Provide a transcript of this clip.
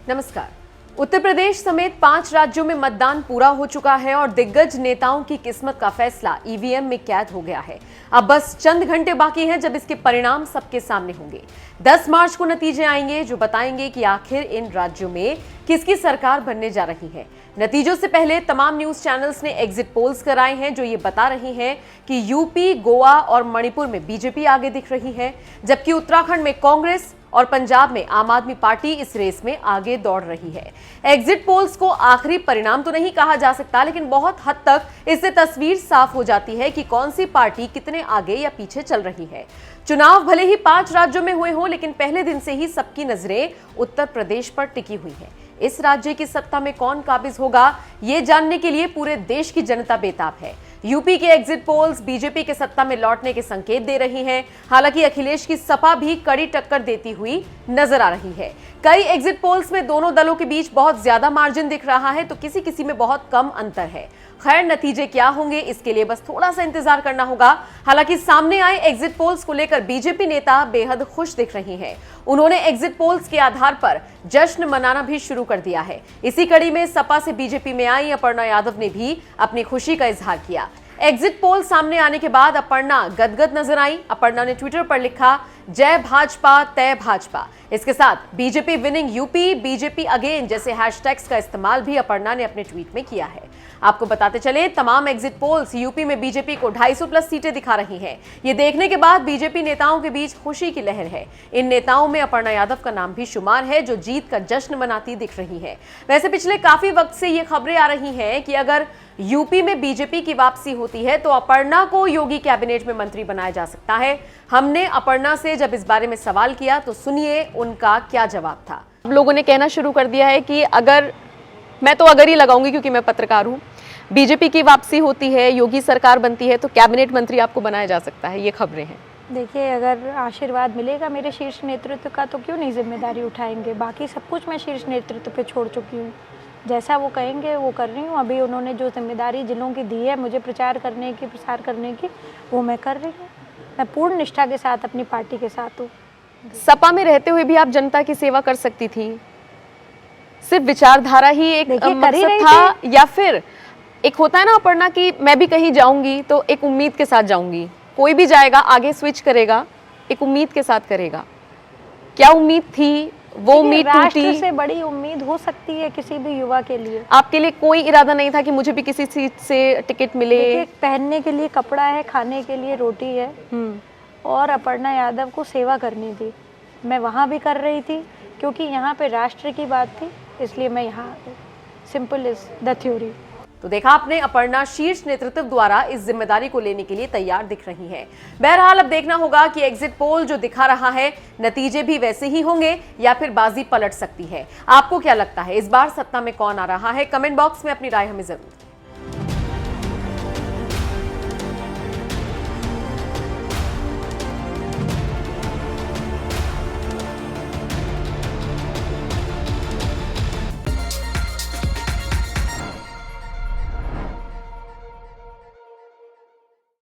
नमस्कार। उत्तर प्रदेश समेत 5 राज्यों में मतदान पूरा हो चुका है और दिग्गज नेताओं की किस्मत का फैसला ईवीएम में कैद हो गया है। अब बस चंद घंटे बाकी हैं जब इसके परिणाम सबके सामने होंगे। 10 मार्च को नतीजे आएंगे जो बताएंगे कि आखिर इन राज्यों में किसकी सरकार बनने जा रही है। नतीजों से पहले तमाम न्यूज चैनल्स ने एग्जिट पोल्स कराए हैं जो ये बता रही हैं कि यूपी, गोवा और मणिपुर में बीजेपी आगे दिख रही है, जबकि उत्तराखंड में कांग्रेस और पंजाब में आम आदमी पार्टी इस रेस में आगे दौड़ रही है। एग्जिट पोल्स को आखिरी परिणाम तो नहीं कहा जा सकता, लेकिन बहुत हद तक इससे तस्वीर साफ हो जाती है कि कौन सी पार्टी कितने आगे या पीछे चल रही है। चुनाव भले ही 5 राज्यों में हुए हों, लेकिन पहले दिन से ही सबकी नजरें उत्तर प्रदेश पर टिकी हुई है। इस राज्य की सत्ता में कौन काबिज होगा, ये जानने के लिए पूरे देश की जनता बेताब है। यूपी के एग्जिट पोल्स बीजेपी के सत्ता में लौटने के संकेत दे रही हैं। हालांकि अखिलेश की सपा भी कड़ी टक्कर देती हुई नजर आ रही है। कई एग्जिट पोल्स में दोनों दलों के बीच बहुत ज्यादा मार्जिन दिख रहा है, तो किसी किसी में बहुत कम अंतर है। खैर, नतीजे क्या होंगे इसके लिए बस थोड़ा सा इंतजार करना होगा। हालांकि सामने आए एग्जिट पोल्स को लेकर बीजेपी नेता बेहद खुश दिख रही हैं। उन्होंने एग्जिट पोल्स के आधार पर जश्न मनाना भी शुरू कर दिया है। इसी कड़ी में सपा से बीजेपी में आई अपर्णा यादव ने भी अपनी खुशी का इजहार किया। एग्जिट पोल सामने आने के बाद अपर्णा गदगद नजर आई। अपर्णा ने ट्विटर पर लिखा, जय भाजपा तय भाजपा। इसके साथ BJP winning UP, BJP again जैसे हैशटैग्स का इस्तेमाल भी अपर्णा ने अपने ट्वीट में किया है। आपको बताते चले, तमाम एग्जिट पोल्स यूपी में बीजेपी को 250 प्लस सीटें दिखा रही हैं। ये देखने के बाद बीजेपी नेताओं के बीच खुशी की लहर है। इन नेताओं में अपर्णा यादव का नाम भी शुमार है जो जीत का जश्न मनाती दिख रही है। वैसे पिछले काफी वक्त से ये खबरें आ रही हैं कि अगर यूपी में बीजेपी की वापसी होती है तो अपर्णा को योगी कैबिनेट में मंत्री बनाया जा सकता है। हमने अपर्णा से जब इस बारे में सवाल किया तो सुनिए उनका क्या जवाब था। लोगों ने कहना शुरू कर दिया है कि अगर ही लगाऊंगी क्योंकि मैं पत्रकार हूं, बीजेपी की वापसी होती है, योगी सरकार बनती है तो कैबिनेट मंत्री आपको बनाया जा सकता है। ये खबरें हैं। देखिए, अगर आशीर्वाद मिलेगा मेरे शीर्ष नेतृत्व का तो क्यों नहीं जिम्मेदारी उठाएंगे। बाकी सब कुछ मैं शीर्ष नेतृत्व पे छोड़ चुकी हूँ। जैसा वो कहेंगे वो कर रही हूँ। अभी उन्होंने जो जिम्मेदारी जिलों की दी है मुझे प्रचार करने की, प्रसार करने की, वो मैं कर रही हूँ। मैं पूर्ण निष्ठा के साथ अपनी पार्टी के साथ हूँ। सपा में रहते हुए भी आप जनता की सेवा कर सकती थी। सिर्फ विचारधारा ही एक मकसद था या फिर एक होता है ना अपर्णा कि मैं भी कहीं जाऊंगी तो एक उम्मीद के साथ जाऊंगी। कोई भी जाएगा आगे स्विच करेगा, एक उम्मीद के साथ करेगा। क्या उम्मीद थी? वो उम्मीद टूटी। राष्ट्र से बड़ी उम्मीद हो सकती है किसी भी युवा के लिए। आपके लिए कोई इरादा नहीं था कि मुझे भी किसी सीट से टिकट मिले? पहनने के लिए कपड़ा है, खाने के लिए रोटी है और अपर्णा यादव को सेवा करनी थी। मैं वहाँ भी कर रही थी क्योंकि यहाँ पे राष्ट्र की बात थी, इसलिए मैं यहाँ आ गई। Simple is the theory. तो देखा आपने, अपर्णा शीर्ष नेतृत्व द्वारा इस जिम्मेदारी को लेने के लिए तैयार दिख रही है। बहरहाल अब देखना होगा कि एग्जिट पोल जो दिखा रहा है नतीजे भी वैसे ही होंगे या फिर बाजी पलट सकती है। आपको क्या लगता है, इस बार सत्ता में कौन आ रहा है? कमेंट बॉक्स में अपनी राय हमें जरूर